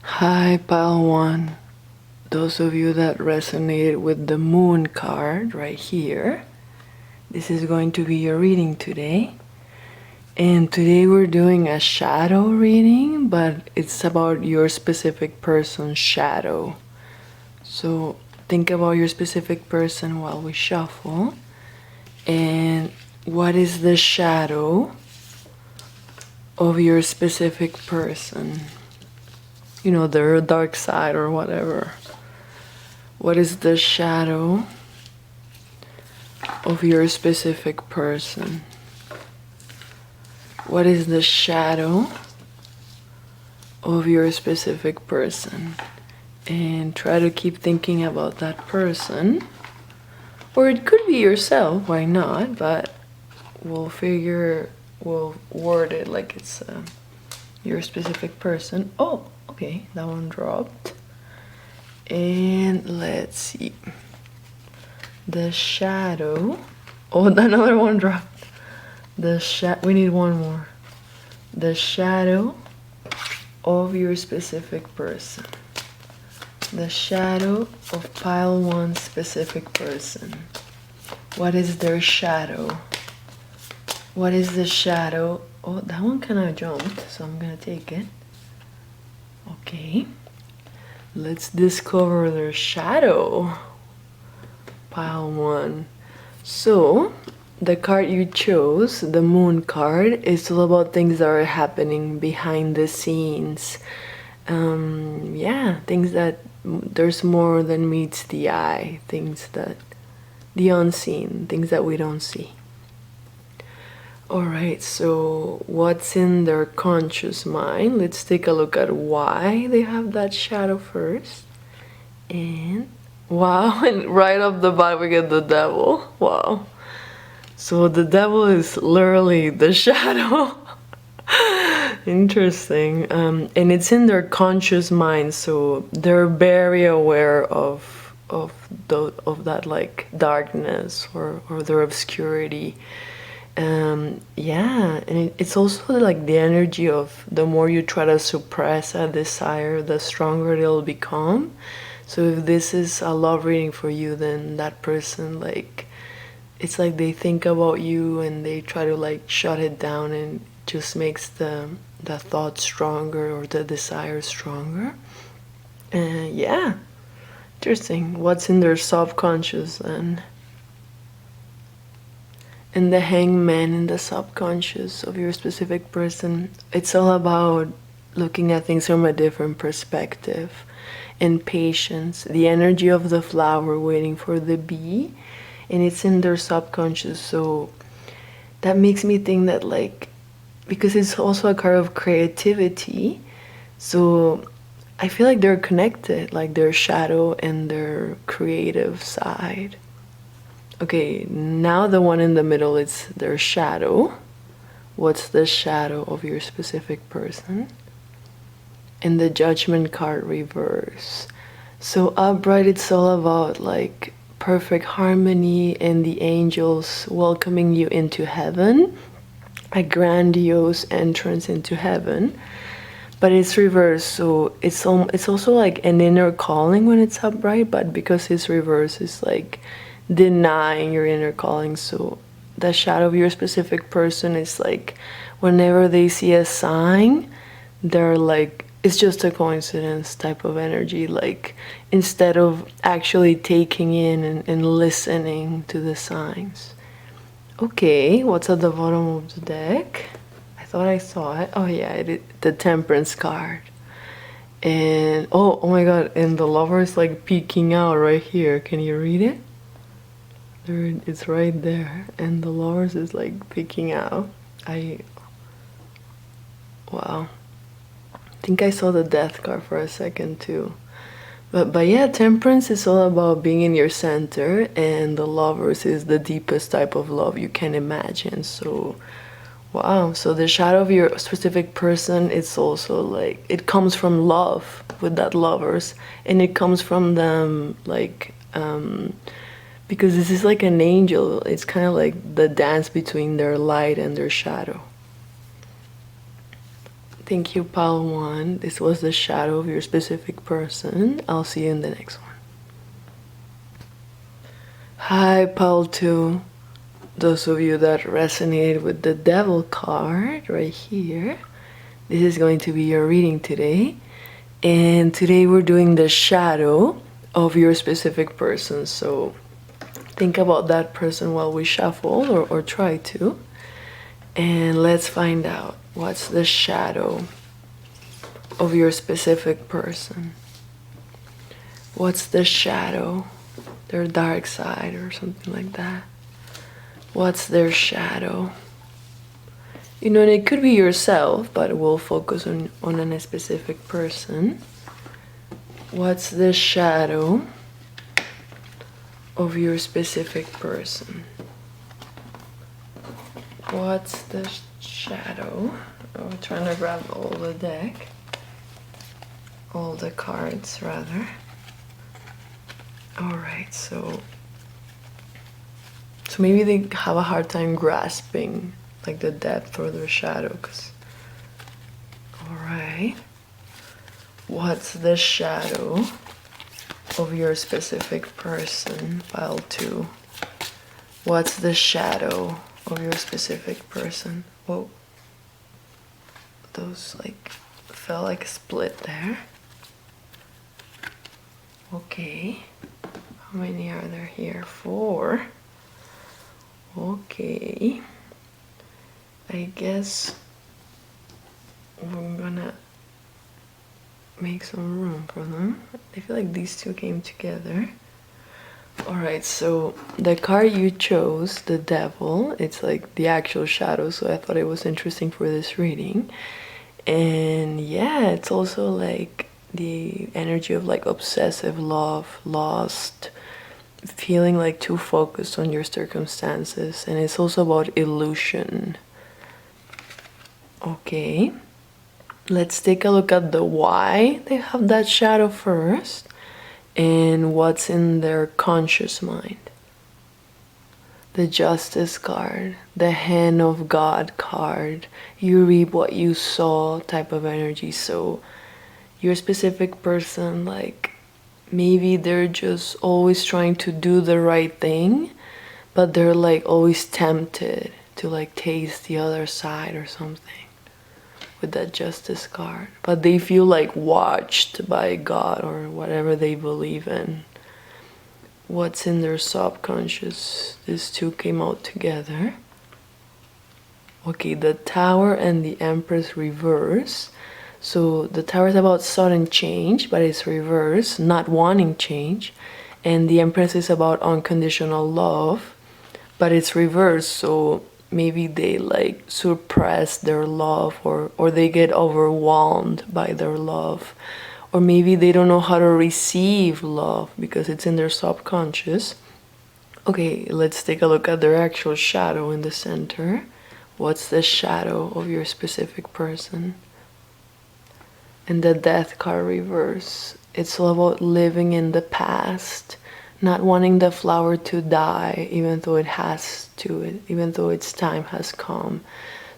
Hi, Pile 1. Those of you that resonated with the moon card right here, this is going to be your reading today. And today we're doing a shadow reading, but it's about your specific person's shadow. So think about your specific person while we shuffle. And what is the shadow of your specific person? You know, their dark side or whatever. What is the shadow of your specific person? What is the shadow of your specific person? And try to keep thinking about that person. Or it could be yourself, why not? But we'll word it like it's your specific person. Oh, okay, that one dropped. And let's see. The shadow. Oh, another one dropped. We need one more. The shadow of your specific person. The shadow of Pile 1 specific person. What is their shadow? What is the shadow? Oh, that one kind of jumped, so I'm gonna take it. Okay. Let's discover their shadow. Pile 1. So, the card you chose, the moon card, is all about things that are happening behind the scenes. Yeah, things that there's more than meets the eye, things that the unseen, things that we don't see. Alright, so what's in their conscious mind? Let's take a look at why they have that shadow first. And wow, and right off the bat we get the devil. Wow. So the devil is literally the shadow. Interesting. And it's in their conscious mind, so they're very aware of that like darkness or their obscurity. Yeah, and it's also like the energy of the more you try to suppress a desire, the stronger it'll become. So if this is a love reading for you, then that person, like, it's like they think about you and they try to like shut it down, and just makes the thought stronger or the desire stronger. Yeah, interesting. What's in their subconscious then? And the hangman in the subconscious of your specific person, it's all about looking at things from a different perspective and patience, the energy of the flower waiting for the bee, and it's in their subconscious. So that makes me think that, like, because it's also a card of creativity, so I feel like they're connected, like their shadow and their creative side. Okay, now the one in the middle is their shadow. What's the shadow of your specific person? And the judgment card reverse. So upright, it's all about like perfect harmony and the angels welcoming you into heaven, a grandiose entrance into heaven. But it's reversed, so it's also like an inner calling when it's upright, but because it's reversed, it's like denying your inner calling. So the shadow of your specific person is like whenever they see a sign, they're like, it's just a coincidence type of energy, like instead of actually taking in and listening to the signs. Okay, what's at the bottom of the deck? I thought I saw it. Oh yeah, the Temperance card. And oh my god, and the lover is like peeking out right here. Can you read it? There, it's right there, and the lovers is like peeking out. Wow. I think I saw the Death card for a second too. But yeah, Temperance is all about being in your center, and the lovers is the deepest type of love you can imagine. So wow, so the shadow of your specific person, it's also like, it comes from love with that lovers, and it comes from them like because this is like an angel. It's kind of like the dance between their light and their shadow. Thank you, Pal 1. This was the shadow of your specific person. I'll see you in the next one. Hi, Pal 2. Those of you that resonate with the Devil card right here, this is going to be your reading today. And today we're doing the shadow of your specific person. So think about that person while we shuffle, or try to. And let's find out what's the shadow of your specific person. What's the shadow? Their dark side or something like that. What's their shadow? You know, and it could be yourself, but we'll focus on a specific person. What's the shadow of your specific person? What's the shadow? Oh, I'm trying to grab all the deck. All the cards, rather. Alright, so maybe they have a hard time grasping like the depth or their shadow, because alright, what's the shadow of your specific person? Pile 2. What's the shadow of your specific person? Whoa, those like felt like a split there. Okay, how many are there here? 4. Okay, I guess we're gonna make some room for them. I feel like these two came together. Alright, so the card you chose, the Devil, it's like the actual shadow, so I thought it was interesting for this reading. And yeah, it's also like the energy of like obsessive love, lost, feeling like too focused on your circumstances, and it's also about illusion. Okay, let's take a look at the why they have that shadow first, and what's in their conscious mind. The Justice card, the Hand of God card, you reap what you sow type of energy. So your specific person, like maybe they're just always trying to do the right thing, but they're like always tempted to like taste the other side or something with that Justice card. But they feel like watched by God or whatever they believe in. What's in their subconscious? These two came out together. Okay, the Tower and the Empress reverse. So the Tower is about sudden change, but it's reverse, not wanting change. And the Empress is about unconditional love, but it's reverse. So maybe they like suppress their love, or they get overwhelmed by their love. Or maybe they don't know how to receive love because it's in their subconscious. Okay, let's take a look at their actual shadow in the center. What's the shadow of your specific person? And the Death card reverse. It's all about living in the past, not wanting the flower to die, even though it has to, even though its time has come.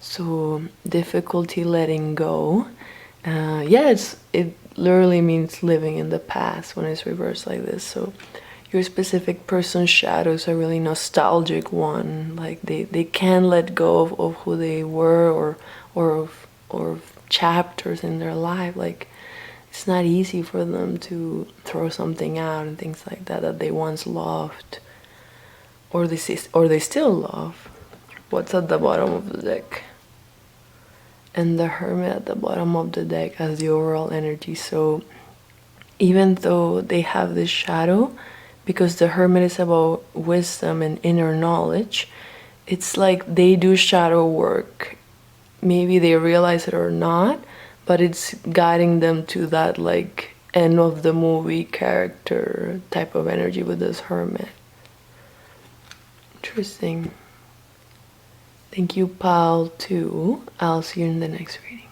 So difficulty letting go. Yeah, it literally means living in the past when it's reversed like this. So your specific person's shadows are really nostalgic one. Like they can't let go of who they were, or chapters in their life. Like it's not easy for them to throw something out and things like that they once loved, or they still love. What's at the bottom of the deck? And the Hermit at the bottom of the deck as the overall energy. So even though they have this shadow, because the Hermit is about wisdom and inner knowledge, it's like they do shadow work. Maybe they realize it or not, but it's guiding them to that like end of the movie character type of energy with this Hermit. Interesting. Thank you, Pal 2. I'll see you in the next reading.